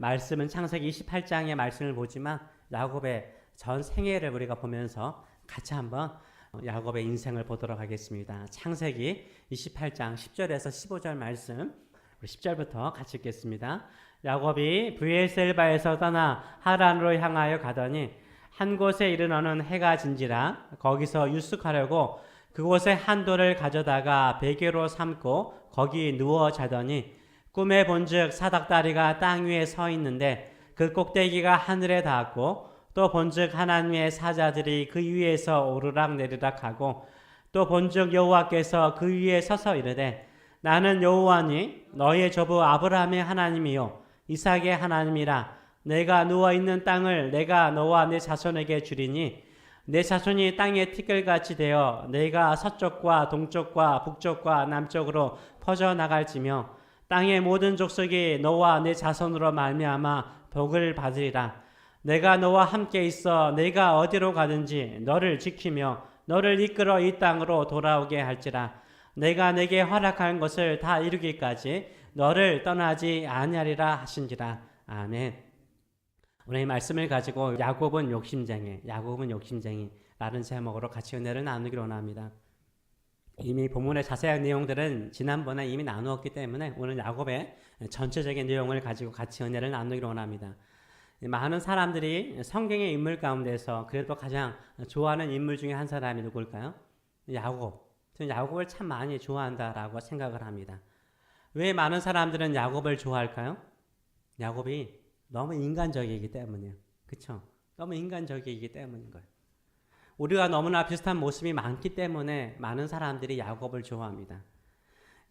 말씀은 창세기 28장의 말씀을 보지만 야곱의 전 생애를 우리가 보면서 같이 한번 야곱의 인생을 보도록 하겠습니다. 창세기 28장 10절에서 15절 말씀, 10절부터 같이 읽겠습니다. 야곱이 브엘셀바에서 떠나 하란으로 향하여 가더니 한 곳에 이르러는 해가 진지라 거기서 유숙하려고 그곳에 한 돌을 가져다가 베개로 삼고 거기 누워 자더니 꿈에 본즉 사닥다리가 땅 위에 서 있는데 그 꼭대기가 하늘에 닿았고 또 본즉 하나님의 사자들이 그 위에서 오르락 내리락 하고 또 본즉 여호와께서 그 위에 서서 이르되 나는 여호와니 너의 조부 아브라함의 하나님이요 이삭의 하나님이라. 내가 누워있는 땅을 내가 너와 내 자손에게 주리니 내 자손이 땅의 티끌같이 되어 내가 서쪽과 동쪽과 북쪽과 남쪽으로 퍼져나갈지며 땅의 모든 족속이 너와 내 자손으로 말미암아 복을 받으리라. 내가 너와 함께 있어 내가 어디로 가든지 너를 지키며 너를 이끌어 이 땅으로 돌아오게 할지라. 내가 내게 허락한 것을 다 이루기까지 너를 떠나지 아니하리라 하신지라. 아멘. 오늘 이 말씀을 가지고 야곱은 욕심쟁이라는 제목으로 같이 은혜를 나누기로 원합니다. 이미 본문의 자세한 내용들은 지난번에 이미 나누었기 때문에 오늘 야곱의 전체적인 내용을 가지고 같이 은혜를 나누기로 원합니다. 많은 사람들이 성경의 인물 가운데서 그래도 가장 좋아하는 인물 중에 한 사람이 누굴까요? 야곱. 저는 야곱을 참 많이 좋아한다라고 생각을 합니다. 왜 많은 사람들은 야곱을 좋아할까요? 야곱이 너무 인간적이기 때문이에요. 그렇죠? 너무 인간적이기 때문인 거예요. 우리가 너무나 비슷한 모습이 많기 때문에 많은 사람들이 야곱을 좋아합니다.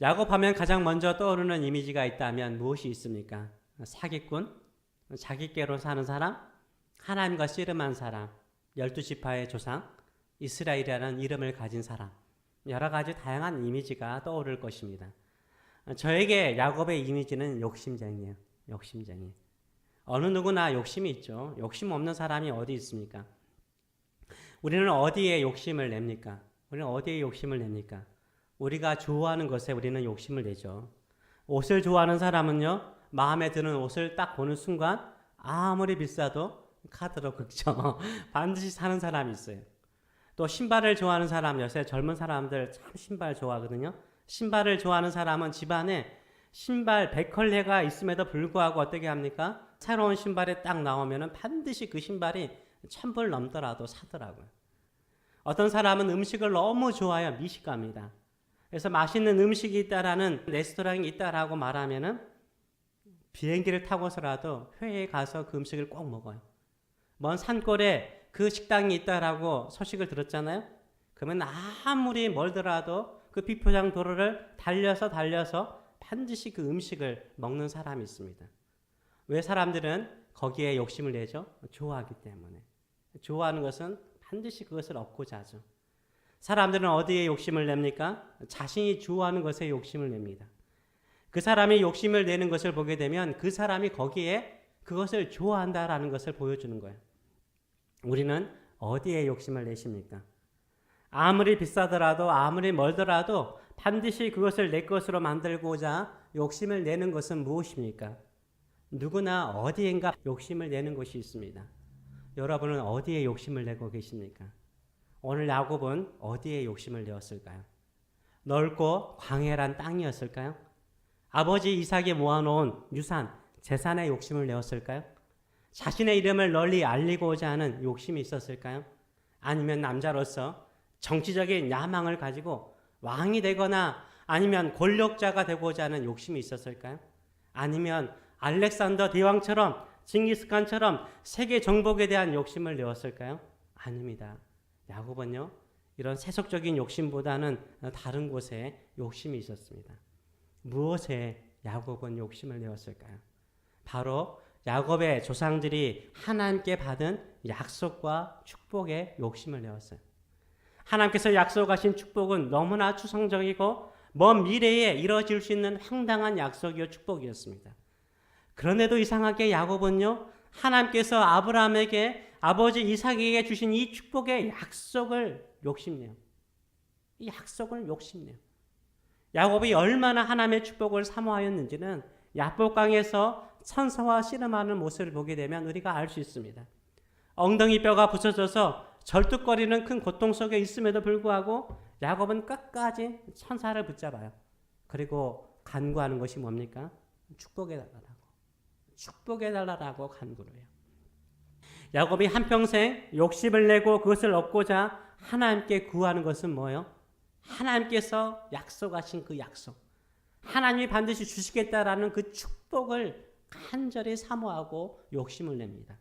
야곱하면 가장 먼저 떠오르는 이미지가 있다면 무엇이 있습니까? 사기꾼, 자기께로 사는 사람, 하나님과 씨름한 사람, 12지파의 조상, 이스라엘이라는 이름을 가진 사람, 여러 가지 다양한 이미지가 떠오를 것입니다. 저에게 야곱의 이미지는 욕심쟁이에요. 욕심쟁이. 어느 누구나 욕심이 있죠. 욕심 없는 사람이 어디 있습니까? 우리는 어디에 욕심을 냅니까? 우리는 어디에 욕심을 냅니까? 우리가 좋아하는 것에 우리는 욕심을 내죠. 옷을 좋아하는 사람은요, 마음에 드는 옷을 딱 보는 순간 아무리 비싸도 카드로 긁죠. 반드시 사는 사람이 있어요. 또 신발을 좋아하는 사람, 요새 젊은 사람들 참 신발 좋아하거든요. 신발을 좋아하는 사람은 집안에 신발 100컬레가 있음에도 불구하고 어떻게 합니까? 새로운 신발이 딱 나오면 반드시 그 신발이 1000불 넘더라도 사더라고요. 어떤 사람은 음식을 너무 좋아해요. 미식가입니다. 그래서 맛있는 음식이 있다라는 레스토랑이 있다라고 말하면은 비행기를 타고서라도 회에 가서 그 음식을 꼭 먹어요. 먼 산골에 그 식당이 있다라고 소식을 들었잖아요. 그러면 아무리 멀더라도 그 비포장 도로를 달려서 반드시 그 음식을 먹는 사람이 있습니다. 왜 사람들은 거기에 욕심을 내죠? 좋아하기 때문에. 좋아하는 것은 반드시 그것을 얻고자 하죠. 사람들은 어디에 욕심을 냅니까? 자신이 좋아하는 것에 욕심을 냅니다. 그 사람이 욕심을 내는 것을 보게 되면 그 사람이 거기에 그것을 좋아한다라는 것을 보여주는 거예요. 우리는 어디에 욕심을 내십니까? 아무리 비싸더라도 아무리 멀더라도 반드시 그것을 내 것으로 만들고자 욕심을 내는 것은 무엇입니까? 누구나 어디엔가 욕심을 내는 것이 있습니다. 여러분은 어디에 욕심을 내고 계십니까? 오늘 야곱은 어디에 욕심을 내었을까요? 넓고 광활한 땅이었을까요? 아버지 이삭이 모아놓은 유산, 재산에 욕심을 내었을까요? 자신의 이름을 널리 알리고자 하는 욕심이 있었을까요? 아니면 남자로서 정치적인 야망을 가지고 왕이 되거나 아니면 권력자가 되고자 하는 욕심이 있었을까요? 아니면 알렉산더 대왕처럼 징기스칸처럼 세계 정복에 대한 욕심을 내었을까요? 아닙니다. 야곱은요, 이런 세속적인 욕심보다는 다른 곳에 욕심이 있었습니다. 무엇에 야곱은 욕심을 내었을까요? 바로 야곱의 조상들이 하나님께 받은 약속과 축복에 욕심을 내었어요. 하나님께서 약속하신 축복은 너무나 추상적이고 먼 미래에 이루어질 수 있는 황당한 약속이요 축복이었습니다. 그런데도 이상하게 야곱은요, 하나님께서 아브라함에게 아버지 이삭에게 주신 이 축복의 약속을 욕심내요. 이 약속을 욕심내요. 야곱이 얼마나 하나님의 축복을 사모하였는지는 야복강에서 천사와 씨름하는 모습을 보게 되면 우리가 알 수 있습니다. 엉덩이 뼈가 부서져서 절뚝거리는 큰 고통 속에 있음에도 불구하고 야곱은 끝까지 천사를 붙잡아요. 그리고 간구하는 것이 뭡니까? 축복해달라고. 축복해달라고 간구를 해요. 야곱이 한평생 욕심을 내고 그것을 얻고자 하나님께 구하는 것은 뭐예요? 하나님께서 약속하신 그 약속. 하나님이 반드시 주시겠다라는 그 축복을 간절히 사모하고 욕심을 냅니다.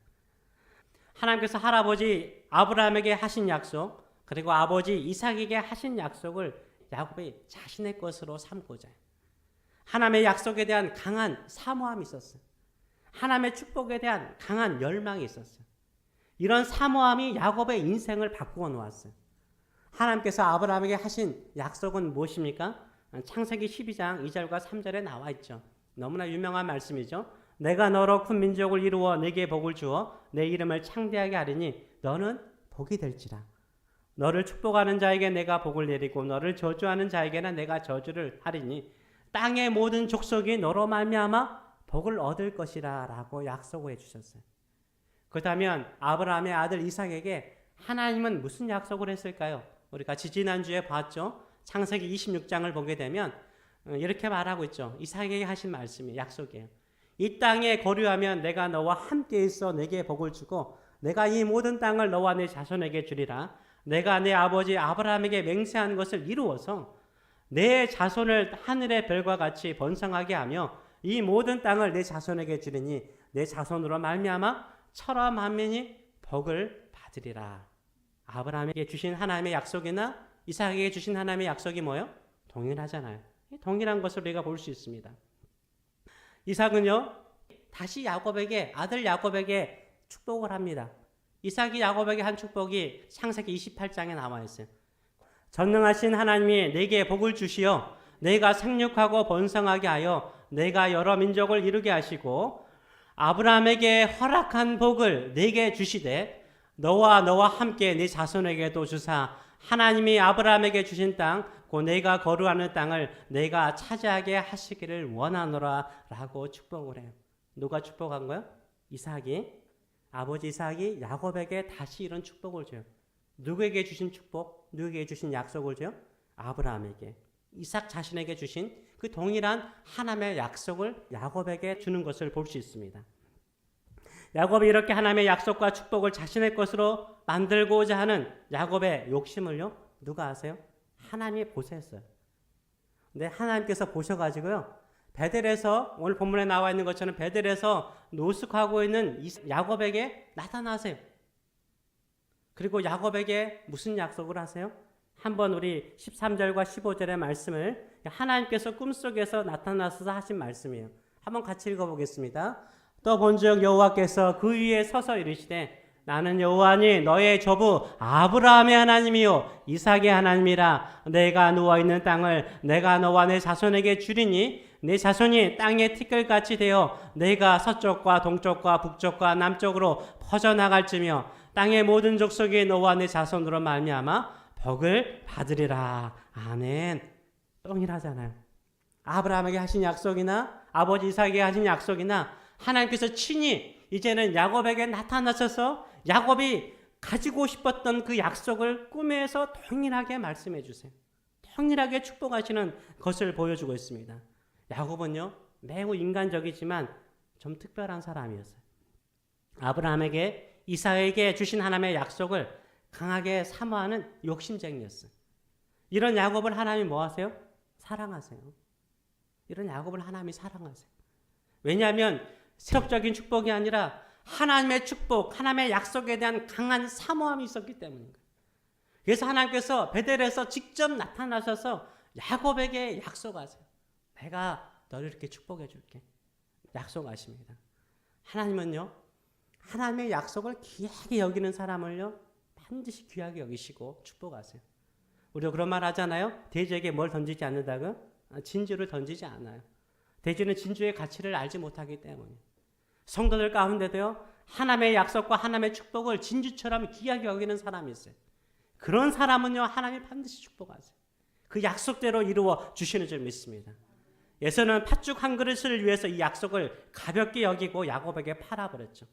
하나님께서 할아버지 아브라함에게 하신 약속, 그리고 아버지 이삭에게 하신 약속을 야곱이 자신의 것으로 삼고자 해요. 하나님의 약속에 대한 강한 사모함이 있었어요. 하나님의 축복에 대한 강한 열망이 있었어요. 이런 사모함이 야곱의 인생을 바꾸어 놓았어요. 하나님께서 아브라함에게 하신 약속은 무엇입니까? 창세기 12장 2절과 3절에 나와 있죠. 너무나 유명한 말씀이죠. 내가 너로 큰 민족을 이루어 네게 복을 주어 내 이름을 창대하게 하리니 너는 복이 될지라. 너를 축복하는 자에게 내가 복을 내리고 너를 저주하는 자에게는 내가 저주를 하리니 땅의 모든 족속이 너로 말미암아 복을 얻을 것이라 라고 약속을 해주셨어요. 그렇다면 아브라함의 아들 이삭에게 하나님은 무슨 약속을 했을까요? 우리가 지난주에 봤죠. 창세기 26장을 보게 되면 이렇게 말하고 있죠. 이삭에게 하신 말씀이 약속이에요. 이 땅에 거류하면 내가 너와 함께 있어 내게 복을 주고 내가 이 모든 땅을 너와 내 자손에게 주리라. 내가 내 아버지 아브라함에게 맹세한 것을 이루어서 내 자손을 하늘의 별과 같이 번성하게 하며 이 모든 땅을 내 자손에게 주리니 내 자손으로 말미암아 천하 만민이 복을 받으리라. 아브라함에게 주신 하나님의 약속이나 이삭에게 주신 하나님의 약속이 뭐예요? 동일하잖아요. 동일한 것을 우리가 볼 수 있습니다. 이삭은요, 다시 야곱에게, 아들 야곱에게 축복을 합니다. 이삭이 야곱에게 한 축복이 창세기 28장에 나와 있어요. 전능하신 하나님이 내게 복을 주시어 내가 생육하고 번성하게 하여 내가 여러 민족을 이루게 하시고 아브라함에게 허락한 복을 내게 주시되 너와 함께 네 자손에게도 주사 하나님이 아브라함에게 주신 땅, 곧 내가 거류하는 땅을 내가 차지하게 하시기를 원하노라 라고 축복을 해요. 누가 축복한 거예요? 이삭이. 아버지 이삭이 야곱에게 다시 이런 축복을 줘요. 누구에게 주신 축복? 누구에게 주신 약속을 줘요? 아브라함에게. 이삭 자신에게 주신 그 동일한 하나님의 약속을 야곱에게 주는 것을 볼 수 있습니다. 야곱이 이렇게 하나님의 약속과 축복을 자신의 것으로 만들고자 하는 야곱의 욕심을요, 누가 아세요? 하나님이 보셨어요. 근데 하나님께서 보셔가지고요, 베델에서 오늘 본문에 나와 있는 것처럼 베델에서 노숙하고 있는 야곱에게 나타나세요. 그리고 야곱에게 무슨 약속을 하세요? 한번 우리 13절과 15절의 말씀을 하나님께서 꿈속에서 나타나서 하신 말씀이에요. 한번 같이 읽어보겠습니다. 또 본즉 여호와께서 그 위에 서서 이르시되 나는 여호와니 너의 조부 아브라함의 하나님이요 이삭의 하나님이라. 내가 누워있는 땅을 내가 너와 내 자손에게 주리니 내 자손이 땅의 티끌같이 되어 내가 서쪽과 동쪽과 북쪽과 남쪽으로 퍼져나갈지며 땅의 모든 족속이 너와 내 자손으로 말미암아 복을 받으리라. 아멘. 동일하잖아요. 아브라함에게 하신 약속이나 아버지 이삭에게 하신 약속이나 하나님께서 친히 이제는 야곱에게 나타나셔서 야곱이 가지고 싶었던 그 약속을 꿈에서 동일하게 말씀해 주세요. 동일하게 축복하시는 것을 보여주고 있습니다. 야곱은요, 매우 인간적이지만 좀 특별한 사람이었어요. 아브라함에게 이삭에게 주신 하나님의 약속을 강하게 사모하는 욕심쟁이였어요. 이런 야곱을 하나님이 뭐 하세요? 사랑하세요. 이런 야곱을 하나님이 사랑하세요. 왜냐하면 세속적인 축복이 아니라 하나님의 축복, 하나님의 약속에 대한 강한 사모함이 있었기 때문입니다. 그래서 하나님께서 베델에서 직접 나타나셔서 야곱에게 약속하세요. 내가 너를 이렇게 축복해 줄게. 약속하십니다. 하나님은요, 하나님의 약속을 귀하게 여기는 사람을요, 반드시 귀하게 여기시고 축복하세요. 우리가 그런 말 하잖아요. 돼지에게 뭘 던지지 않는다고? 진주를 던지지 않아요. 돼지는 진주의 가치를 알지 못하기 때문에. 성도들 가운데도요, 하나님의 약속과 하나님의 축복을 진주처럼 귀하게 여기는 사람이 있어요. 그런 사람은요, 하나님이 반드시 축복하세요. 그 약속대로 이루어 주시는 줄 믿습니다. 에서는 팥죽 한 그릇을 위해서 이 약속을 가볍게 여기고 야곱에게 팔아버렸죠.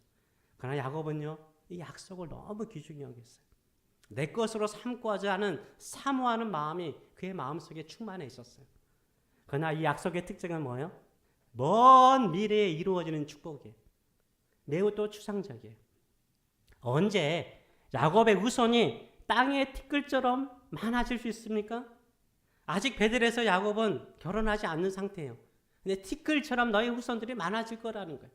그러나 야곱은요, 이 약속을 너무 귀중히 여겼어요. 내 것으로 삼고자 하는 사모하는 마음이 그의 마음속에 충만해 있었어요. 그러나 이 약속의 특징은 뭐예요? 먼 미래에 이루어지는 축복이에요. 매우 또 추상적이에요. 언제 야곱의 후손이 땅의 티끌처럼 많아질 수 있습니까? 아직 베들에서 야곱은 결혼하지 않는 상태예요. 근데 티끌처럼 너희 후손들이 많아질 거라는 거예요.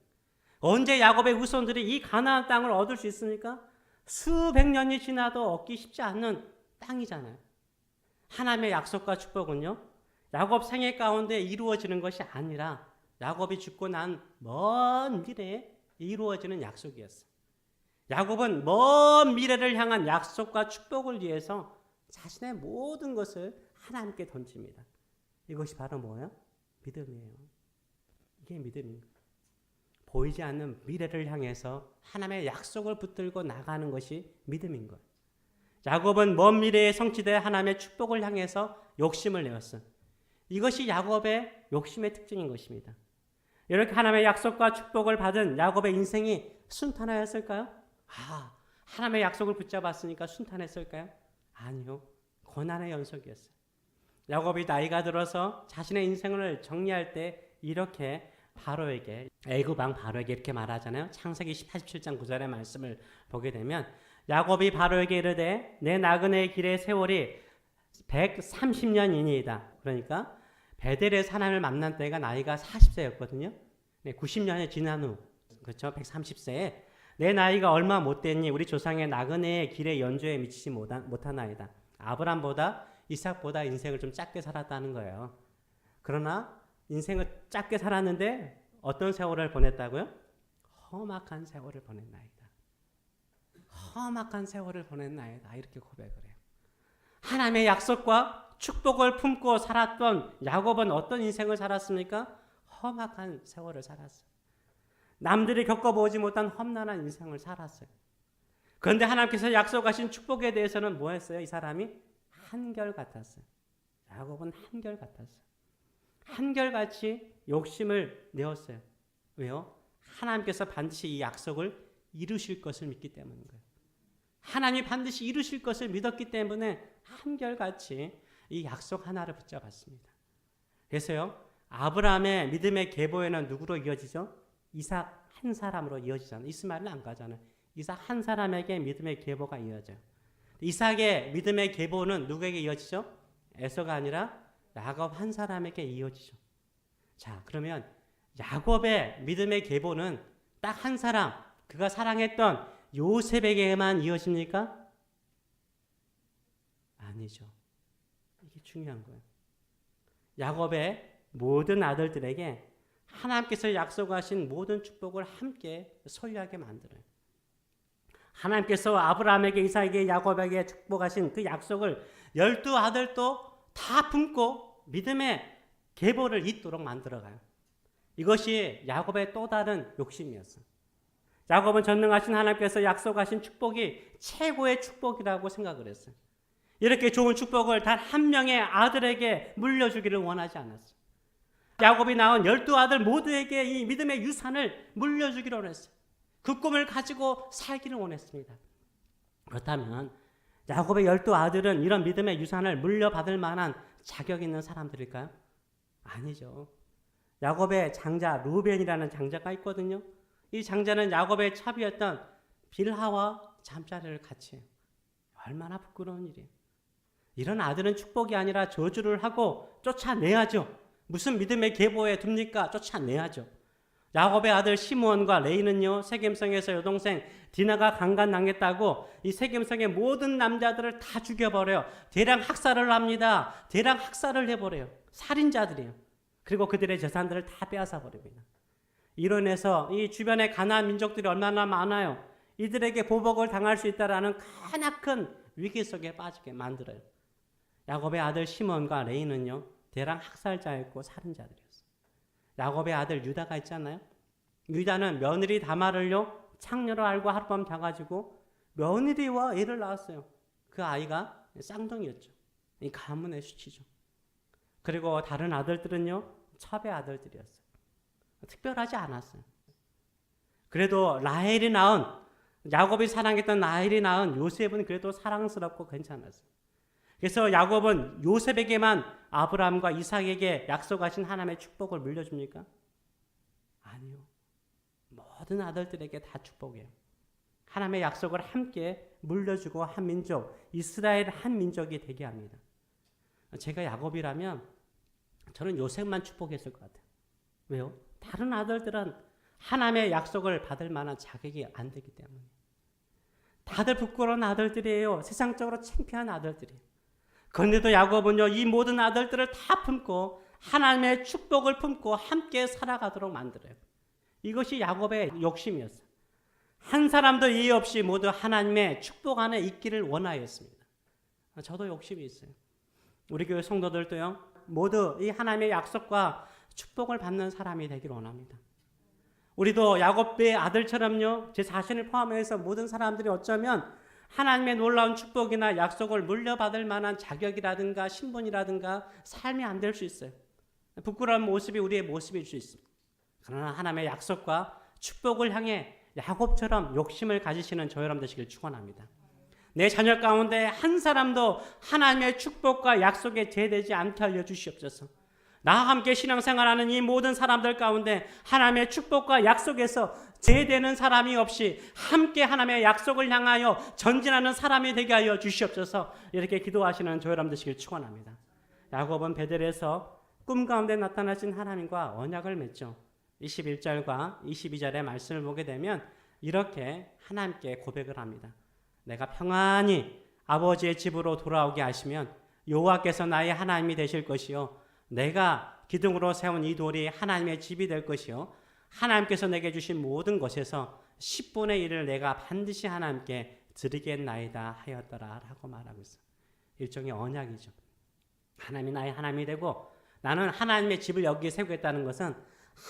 언제 야곱의 후손들이 이 가나안 땅을 얻을 수 있습니까? 수백 년이 지나도 얻기 쉽지 않는 땅이잖아요. 하나님의 약속과 축복은요, 야곱 생애 가운데 이루어지는 것이 아니라 야곱이 죽고 난 먼 미래에 이루어지는 약속이었어요. 야곱은 먼 미래를 향한 약속과 축복을 위해서 자신의 모든 것을 하나님께 던집니다. 이것이 바로 뭐예요? 믿음이에요. 이게 믿음입니다. 보이지 않는 미래를 향해서 하나님의 약속을 붙들고 나가는 것이 믿음인 거예요. 야곱은 먼 미래에 성취될 하나님의 축복을 향해서 욕심을 내었어요. 이것이 야곱의 욕심의 특징인 것입니다. 이렇게 하나님의 약속과 축복을 받은 야곱의 인생이 순탄하였을까요? 하나님의 약속을 붙잡았으니까 순탄했을까요? 아니요. 고난의 연속이었어요. 야곱이 나이가 들어서 자신의 인생을 정리할 때 이렇게 바로에게, 애굽 왕 바로에게 이렇게 말하잖아요. 창세기 47장 9절의 말씀을 보게 되면 야곱이 바로에게 이르되 내 나그네의 길의 세월이 130년이니이다. 그러니까 베델에서 하나님을 만난 때가 나이가 40세였거든요. 90년이 지난 후, 그렇죠? 130세에 내 나이가 얼마 못됐니? 우리 조상의 나그네의 길의 연주에 미치지 못하나이다. 아브람보다 이삭보다 인생을 좀 짧게 살았다는 거예요. 그러나 인생을 짧게 살았는데 어떤 세월을 보냈다고요? 험악한 세월을 보냈나이다. 험악한 세월을 보냈나이다. 이렇게 고백을 해요. 하나님의 약속과 축복을 품고 살았던 야곱은 어떤 인생을 살았습니까? 험악한 세월을 살았어요. 남들이 겪어보지 못한 험난한 인생을 살았어요. 그런데 하나님께서 약속하신 축복에 대해서는 뭐 했어요? 이 사람이 한결같았어요. 야곱은 한결같았어요. 한결같이 욕심을 내었어요. 왜요? 하나님께서 반드시 이 약속을 이루실 것을 믿기 때문인 거예요. 하나님이 반드시 이루실 것을 믿었기 때문에 한결같이 이 약속 하나를 붙잡았습니다. 그래서요, 아브라함의 믿음의 계보에는 누구로 이어지죠? 이삭 한 사람으로 이어지잖아요. 이스마엘은 안 가잖아요. 이삭 한 사람에게 믿음의 계보가 이어져요. 이삭의 믿음의 계보는 누구에게 이어지죠? 에서가 아니라 야곱 한 사람에게 이어지죠. 자, 그러면 야곱의 믿음의 계보는 딱 한 사람, 그가 사랑했던 요셉에게만 이어집니까? 아니죠. 이게 중요한 거예요. 야곱의 모든 아들들에게 하나님께서 약속하신 모든 축복을 함께 소유하게 만들어요. 하나님께서 아브라함에게, 이삭에게, 야곱에게 축복하신 그 약속을 12아들도 다 품고 믿음의 계보를 잇도록 만들어가요. 이것이 야곱의 또 다른 욕심이었어요. 야곱은 전능하신 하나님께서 약속하신 축복이 최고의 축복이라고 생각을 했어요. 이렇게 좋은 축복을 단 한 명의 아들에게 물려주기를 원하지 않았어요. 야곱이 낳은 12아들 모두에게 이 믿음의 유산을 물려주기를 원했어요. 그 꿈을 가지고 살기를 원했습니다. 그렇다면 야곱의 12아들은 이런 믿음의 유산을 물려받을 만한 자격 있는 사람들일까요? 아니죠. 야곱의 장자 루벤이라는 장자가 있거든요. 이 장자는 야곱의 차비였던 빌하와 잠자리를 같이 해요. 얼마나 부끄러운 일이에요. 이런 아들은 축복이 아니라 저주를 하고 쫓아내야죠. 무슨 믿음의 계보에 둡니까? 쫓아내야죠. 야곱의 아들 시므온과 레이는요, 세겜성에서 여동생 디나가 강간당했다고 이 세겜성의 모든 남자들을 다 죽여버려요. 대량 학살을 합니다. 대량 학살을 해버려요. 살인자들이에요. 그리고 그들의 재산들을 다 빼앗아버립니다. 이로 인해서 이 주변의 가나안 민족들이 얼마나 많아요. 이들에게 보복을 당할 수 있다라는 가나큰 위기 속에 빠지게 만들어요. 야곱의 아들 시몬과 레이는요, 대량 학살자였고 살인자들이었어요. 야곱의 아들 유다가 있잖아요. 유다는 며느리 다말을요, 창녀로 알고 하룻밤 자가지고 며느리와 애를 낳았어요. 그 아이가 쌍둥이였죠. 이 가문의 수치죠. 그리고 다른 아들들은요, 첩의 아들들이었어요. 특별하지 않았어요. 그래도 라헬이 낳은, 야곱이 사랑했던 라헬이 낳은 요셉은 그래도 사랑스럽고 괜찮았어요. 그래서 야곱은 요셉에게만 아브라함과 이삭에게 약속하신 하나님의 축복을 물려줍니까? 아니요. 모든 아들들에게 다 축복이에요. 하나님의 약속을 함께 물려주고 한 민족, 이스라엘 한 민족이 되게 합니다. 제가 야곱이라면 저는 요셉만 축복했을 것 같아요. 왜요? 다른 아들들은 하나님의 약속을 받을 만한 자격이 안 되기 때문에. 다들 부끄러운 아들들이에요. 세상적으로 창피한 아들들이에요. 그런데도 야곱은요, 이 모든 아들들을 다 품고 하나님의 축복을 품고 함께 살아가도록 만들어요. 이것이 야곱의 욕심이었어요. 한 사람도 예의 없이 모두 하나님의 축복 안에 있기를 원하였습니다. 저도 욕심이 있어요. 우리 교회 성도들도요, 모두 이 하나님의 약속과 축복을 받는 사람이 되기를 원합니다. 우리도 야곱의 아들처럼요, 제 자신을 포함해서 모든 사람들이 어쩌면 하나님의 놀라운 축복이나 약속을 물려받을 만한 자격이라든가 신분이라든가 삶이 안 될 수 있어요. 부끄러운 모습이 우리의 모습일 수 있습니다. 그러나 하나님의 약속과 축복을 향해 야곱처럼 욕심을 가지시는 저 여러분 되시길 축원합니다. 내 자녀 가운데 한 사람도 하나님의 축복과 약속에 제되지 않게 하여 주시옵소서. 나와 함께 신앙생활하는 이 모든 사람들 가운데 하나님의 축복과 약속에서 제되는 사람이 없이 함께 하나님의 약속을 향하여 전진하는 사람이 되게 하여 주시옵소서. 이렇게 기도하시는 저 여러분 되시길 축원합니다. 야곱은 베델에서 꿈 가운데 나타나신 하나님과 언약을 맺죠. 21절과 22절의 말씀을 보게 되면 이렇게 하나님께 고백을 합니다. 내가 평안히 아버지의 집으로 돌아오게 하시면 여호와께서 나의 하나님이 되실 것이요 내가 기둥으로 세운 이 돌이 하나님의 집이 될 것이요 하나님께서 내게 주신 모든 것에서 10분의 1을 내가 반드시 하나님께 드리겠나이다 하였더라 라고 말하고 있어요. 일종의 언약이죠. 하나님이 나의 하나님이 되고 나는 하나님의 집을 여기에 세우겠다는 것은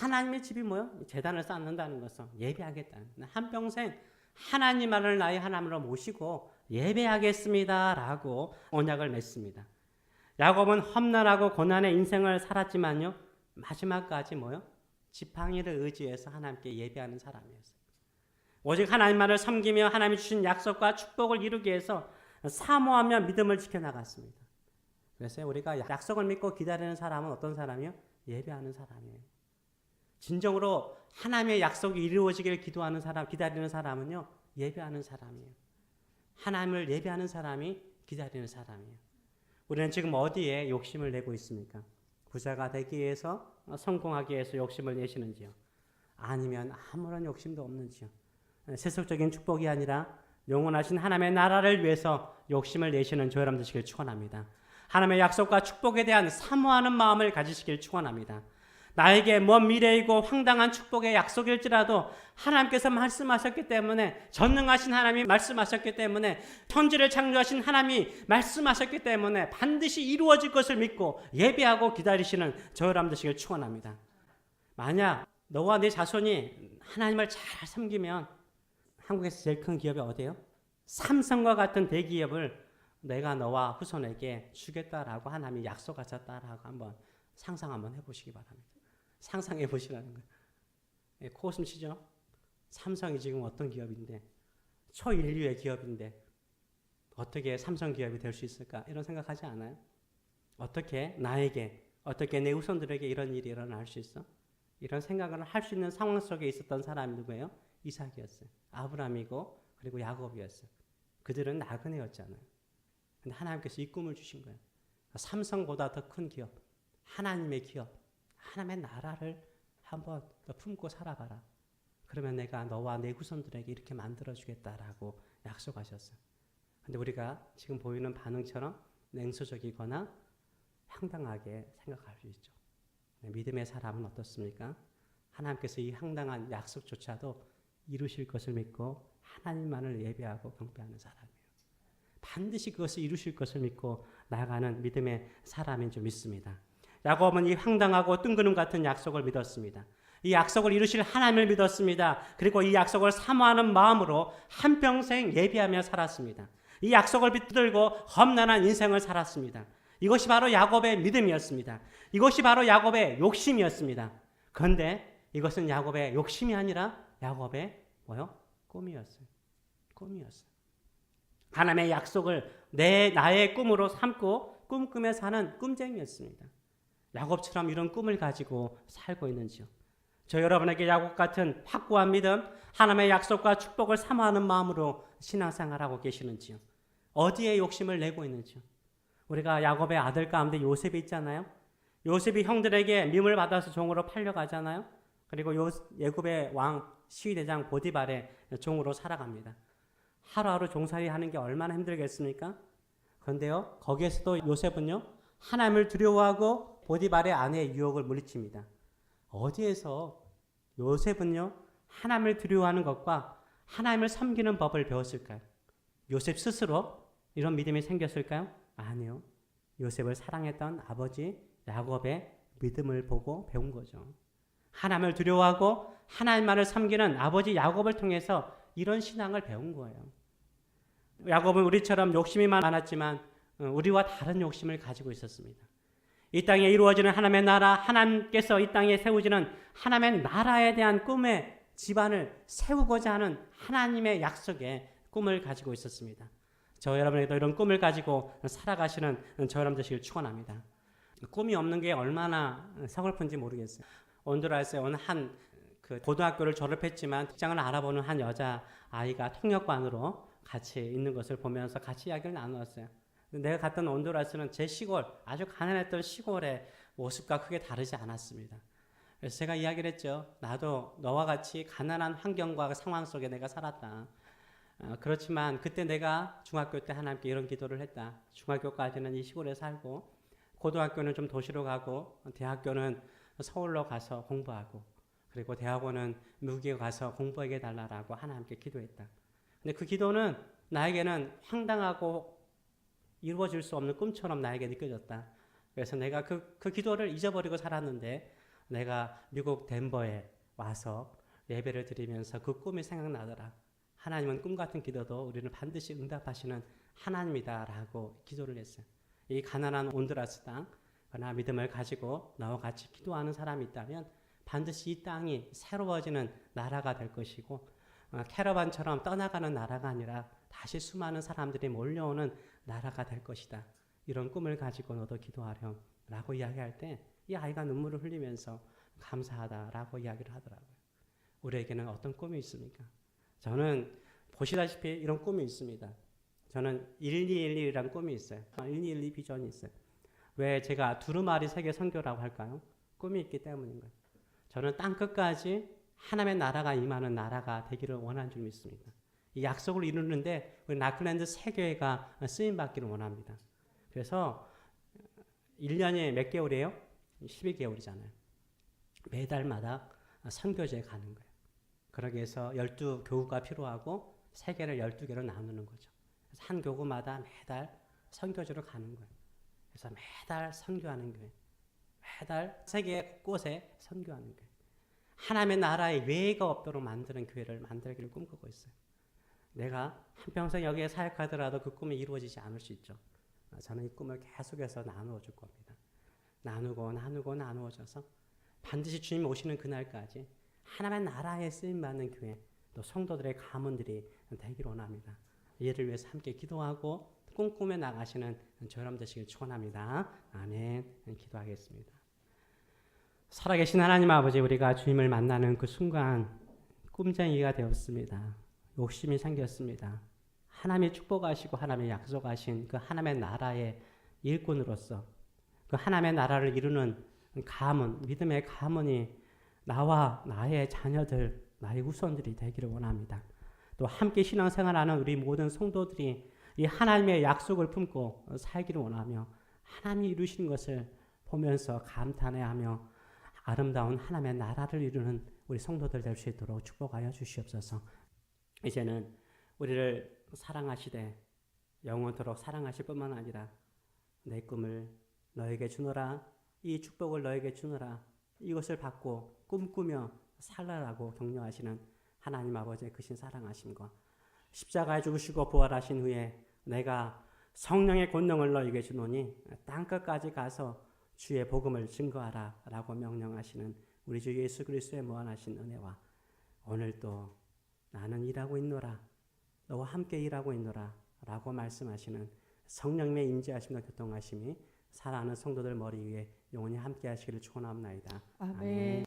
하나님의 집이 뭐요? 제단을 쌓는다는 것은 예배하겠다는, 한평생 하나님만을 나의 하나님으로 모시고 예배하겠습니다 라고 언약을 맺습니다. 야곱은 험난하고 고난의 인생을 살았지만요, 마지막까지 뭐요? 지팡이를 의지해서 하나님께 예배하는 사람이었어요. 오직 하나님만을 섬기며 하나님이 주신 약속과 축복을 이루기 위해서 사모하며 믿음을 지켜나갔습니다. 그래서 우리가 약속을 믿고 기다리는 사람은 어떤 사람이요? 예배하는 사람이에요. 진정으로 하나님의 약속이 이루어지기를 기도하는 사람, 기다리는 사람은요, 예배하는 사람이에요. 하나님을 예배하는 사람이 기다리는 사람이에요. 우리는 지금 어디에 욕심을 내고 있습니까? 부자가 되기 위해서, 성공하기 위해서 욕심을 내시는지요? 아니면 아무런 욕심도 없는지요? 세속적인 축복이 아니라 영원하신 하나님의 나라를 위해서 욕심을 내시는 저 여러분 되시길 축원합니다. 하나님의 약속과 축복에 대한 사모하는 마음을 가지시길 축원합니다. 나에게 먼 미래이고 황당한 축복의 약속일지라도 하나님께서 말씀하셨기 때문에, 전능하신 하나님이 말씀하셨기 때문에, 천지를 창조하신 하나님이 말씀하셨기 때문에 반드시 이루어질 것을 믿고 예배하고 기다리시는 저 여러분 되시길 축원합니다. 만약 너와 내 자손이 하나님을 잘 섬기면 한국에서 제일 큰 기업이 어디예요? 삼성과 같은 대기업을 내가 너와 후손에게 주겠다라고 하나님이 약속하셨다라고 한번 상상 한번 해보시기 바랍니다. 상상해 보시라는 거예요. 예, 코웃음 치죠? 삼성이 지금 어떤 기업인데, 초인류의 기업인데 어떻게 삼성 기업이 될 수 있을까? 이런 생각하지 않아요? 어떻게 나에게, 어떻게 내 후손들에게 이런 일이 일어날 수 있어? 이런 생각을 할 수 있는 상황 속에 있었던 사람이 누구예요? 이삭이었어요. 아브라함이고 그리고 야곱이었어요. 그들은 나그네였잖아요. 근데 하나님께서 이 꿈을 주신 거예요. 삼성보다 더 큰 기업, 하나님의 기업, 하나님의 나라를 한번 더 품고 살아봐라. 그러면 내가 너와 내 후손들에게 이렇게 만들어주겠다라고 약속하셨어요. 근데 우리가 지금 보이는 반응처럼 냉소적이거나 황당하게 생각할 수 있죠. 믿음의 사람은 어떻습니까? 하나님께서 이 황당한 약속조차도 이루실 것을 믿고 하나님만을 예배하고 경배하는 사람이에요. 반드시 그것을 이루실 것을 믿고 나아가는 믿음의 사람인 줄 믿습니다. 야곱은 이 황당하고 뜬구름 같은 약속을 믿었습니다. 이 약속을 이루실 하나님을 믿었습니다. 그리고 이 약속을 사모하는 마음으로 한평생 예배하며 살았습니다. 이 약속을 붙들고 험난한 인생을 살았습니다. 이것이 바로 야곱의 믿음이었습니다. 이것이 바로 야곱의 욕심이었습니다. 그런데 이것은 야곱의 욕심이 아니라 야곱의 뭐요? 꿈이었어요. 꿈이었어요. 하나님의 약속을 나의 꿈으로 삼고 꿈꾸며 사는 꿈쟁이였습니다. 야곱처럼 이런 꿈을 가지고 살고 있는지요? 저 여러분에게 야곱 같은 확고한 믿음, 하나님의 약속과 축복을 사모하는 마음으로 신앙생활하고 계시는지요? 어디에 욕심을 내고 있는지요? 우리가 야곱의 아들 가운데 요셉이 있잖아요. 요셉이 형들에게 미움을 받아서 종으로 팔려가잖아요. 그리고 애굽의 왕 시위대장 보디발의 종으로 살아갑니다. 하루하루 종살이 하는 게 얼마나 힘들겠습니까? 그런데요, 거기에서도 요셉은요, 하나님을 두려워하고 보디발의 아내의 유혹을 물리칩니다. 어디에서 요셉은요, 하나님을 두려워하는 것과 하나님을 섬기는 법을 배웠을까요? 요셉 스스로 이런 믿음이 생겼을까요? 아니요. 요셉을 사랑했던 아버지 야곱의 믿음을 보고 배운 거죠. 하나님을 두려워하고 하나님만을 섬기는 아버지 야곱을 통해서 이런 신앙을 배운 거예요. 야곱은 우리처럼 욕심이 많았지만 우리와 다른 욕심을 가지고 있었습니다. 이 땅에 이루어지는 하나님의 나라, 하나님께서 이 땅에 세우시는 하나님의 나라에 대한 꿈의 집안을 세우고자 하는 하나님의 약속의 꿈을 가지고 있었습니다. 저 여러분에게도 이런 꿈을 가지고 살아가시는 저 여러분 되시길 축원합니다. 꿈이 없는 게 얼마나 서글픈지 모르겠어요. 온두라스에 온 한 고등학교를 졸업했지만 직장을 알아보는 한 여자 아이가 통역관으로 같이 있는 것을 보면서 같이 이야기를 나누었어요. 내가 갔던 온두라스는 제 시골, 아주 가난했던 시골의 모습과 크게 다르지 않았습니다. 그래서 제가 이야기를 했죠. 나도 너와 같이 가난한 환경과 상황 속에 내가 살았다. 그렇지만 그때 내가 중학교 때 하나님께 이런 기도를 했다. 중학교까지는 이 시골에 살고 고등학교는 좀 도시로 가고 대학교는 서울로 가서 공부하고 그리고 대학원은 미국에 가서 공부하게 달라고 하나님께 기도했다. 근데 그 기도는 나에게는 황당하고 이루어질 수 없는 꿈처럼 나에게 느껴졌다. 그래서 내가 그 기도를 잊어버리고 살았는데 내가 미국 덴버에 와서 예배를 드리면서 그 꿈이 생각나더라. 하나님은 꿈 같은 기도도 우리는 반드시 응답하시는 하나님이다라고 기도를 했어요. 이 가난한 온두라스 땅, 그러나 믿음을 가지고 나와 같이 기도하는 사람이 있다면 반드시 이 땅이 새로워지는 나라가 될 것이고 캐러반처럼 떠나가는 나라가 아니라 다시 수많은 사람들이 몰려오는 나라가 될 것이다. 이런 꿈을 가지고 너도 기도하렴 라고 이야기할 때 이 아이가 눈물을 흘리면서 감사하다라고 이야기를 하더라고요. 우리에게는 어떤 꿈이 있습니까? 저는 보시다시피 이런 꿈이 있습니다. 저는 1212라는 꿈이 있어요. 1212 비전이 있어요. 왜 제가 두루마리 세계 선교라고 할까요? 꿈이 있기 때문인 거예요. 저는 땅 끝까지 하나님의 나라가 임하는 나라가 되기를 원하는 줄 믿습니다. 이 약속을 이루는데 우리 라클랜드 세교회가 쓰임받기를 원합니다. 그래서 1년에 몇 개월이에요? 12개월이잖아요. 매달마다 선교지에 가는 거예요. 그러기 위해서 12교구가 필요하고 세계를 12개로 나누는 거죠. 그래서 한 교구마다 매달 선교지로 가는 거예요. 그래서 매달 선교하는 교회, 매달 세계 곳에 선교하는 교회. 하나님의 나라에 외가 없도록 만드는 교회를 만들기를 꿈꾸고 있어요. 내가 한평생 여기에 사역하더라도 그 꿈이 이루어지지 않을 수 있죠. 저는 이 꿈을 계속해서 나누어 줄 겁니다. 나누어져서 반드시 주님 오시는 그날까지 하나님의 나라에 쓰임받는 교회, 또 성도들의 가문들이 되기를 원합니다. 이를 위해서 함께 기도하고 꿈꾸며 나가시는 저 여러분 되시길 축원합니다. 아멘. 기도하겠습니다. 살아계신 하나님 아버지, 우리가 주님을 만나는 그 순간 꿈쟁이가 되었습니다. 욕심이 생겼습니다. 하나님이 축복하시고 하나님이 약속하신 그 하나님의 나라의 일꾼으로서 그 하나님의 나라를 이루는 가문, 믿음의 가문이 나와 나의 자녀들, 나의 후손들이 되기를 원합니다. 또 함께 신앙생활하는 우리 모든 성도들이 이 하나님의 약속을 품고 살기를 원하며 하나님이 이루신 것을 보면서 감탄해하며 아름다운 하나님의 나라를 이루는 우리 성도들 될 수 있도록 축복하여 주시옵소서. 이제는 우리를 사랑하시되 영원토록 사랑하실 뿐만 아니라 내 꿈을 너에게 주노라, 이 축복을 너에게 주노라, 이것을 받고 꿈꾸며 살라라고 격려하시는 하나님 아버지의 크신 사랑하심과 십자가에 죽으시고 부활하신 후에 내가 성령의 권능을 너에게 주노니 땅끝까지 가서 주의 복음을 증거하라 라고 명령하시는 우리 주 예수 그리스도의 무한하신 은혜와 오늘도 나는 일하고 있노라 너와 함께 일하고 있노라 라고 말씀하시는 성령님의 임재하심과 교통하심이 사랑하는 성도들 머리 위에 영원히 함께 하시기를 축원합니다. 아멘.